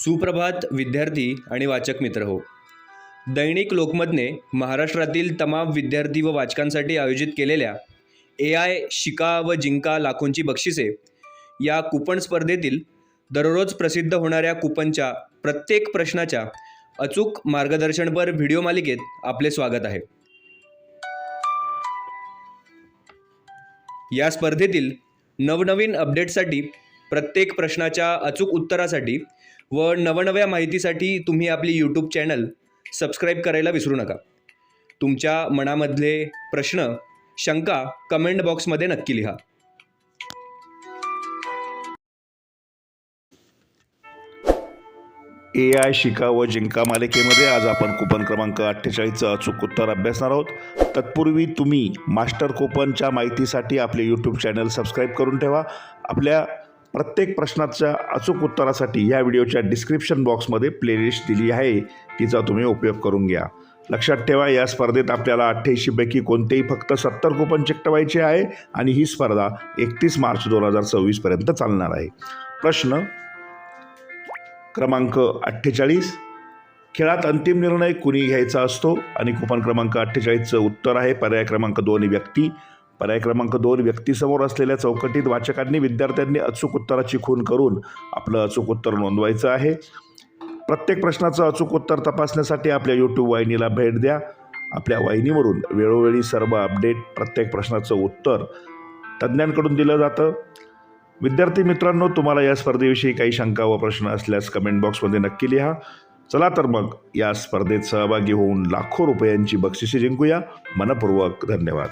सुप्रभात विद्यार्थी आणि वाचक मित्र हो. दैनिक लोकमतने महाराष्ट्रातील तमाम विद्यार्थी व वाचकांसाठी आयोजित केलेल्या AI शिका व जिंका लाखोंची बक्षिसे या कूपन स्पर्धेतील दररोज प्रसिद्ध होणाऱ्या कूपनच्या प्रत्येक प्रश्नाच्या अचूक मार्गदर्शनपर व्हिडिओ मालिकेत आपले स्वागत आहे. या स्पर्धेतील नवनवीन अपडेट्ससाठी, प्रत्येक प्रश्नाच्या अचूक उत्तरासाठी व नवनव्या माहितीसाठी तुम्ही आपली यूट्यूब चॅनल सबस्क्राईब करायला विसरू नका. तुमच्या मनामधले प्रश्न, शंका कमेंट बॉक्समध्ये नक्की लिहा. AI शिका व जिंका मालिकेमध्ये आज आपण कूपन क्रमांक 48चं अचूक उत्तर अभ्यासणार आहोत. तत्पूर्वी तुम्ही मास्टर कूपनच्या माहितीसाठी आपले यूट्यूब चॅनल सबस्क्राईब करून ठेवा. आपल्या प्रत्येक प्रश्नाच्या अचूक उत्तरासाठी या व्हिडिओच्या डिस्क्रिप्शन बॉक्समध्ये प्लेलिस्ट दिली आहे, तिचा तुम्ही उपयोग करून घ्या. लक्षात ठेवा, या स्पर्धेत आपल्याला 88पैकी कोणतेही फक्त 70 कूपन चिकटवायचे आहे आणि ही स्पर्धा 31 मार्च 2024 पर्यंत चालणार आहे. प्रश्न क्रमांक 48. खेळात अंतिम निर्णय कुणी घ्यायचा असतो? आणि कूपन क्रमांक 48चं उत्तर आहे पर्याय क्रमांक 2 व्यक्ती. पर्याय क्रमांक 2 व्यक्तीसमोर असलेल्या चौकटीत वाचकांनी विद्यार्थ्यांनी अचूक उत्तराची खूण करून आपलं अचूक उत्तर नोंदवायचं आहे. प्रत्येक प्रश्नाचं अचूक उत्तर तपासण्यासाठी आपल्या यूट्यूब वाहिनीला भेट द्या. आपल्या वाहिनीवरून वेळोवेळी सर्व अपडेट, प्रत्येक प्रश्नाचं उत्तर तज्ज्ञांकडून दिलं जातं. विद्यार्थी मित्रांनो, तुम्हाला या स्पर्धेविषयी काही शंका व प्रश्न असल्यास कमेंट बॉक्समध्ये नक्की लिहा. चला तर मग या स्पर्धेत सहभागी होऊन लाखो रुपयांची बक्षिसे जिंकूया. मनपूर्वक धन्यवाद.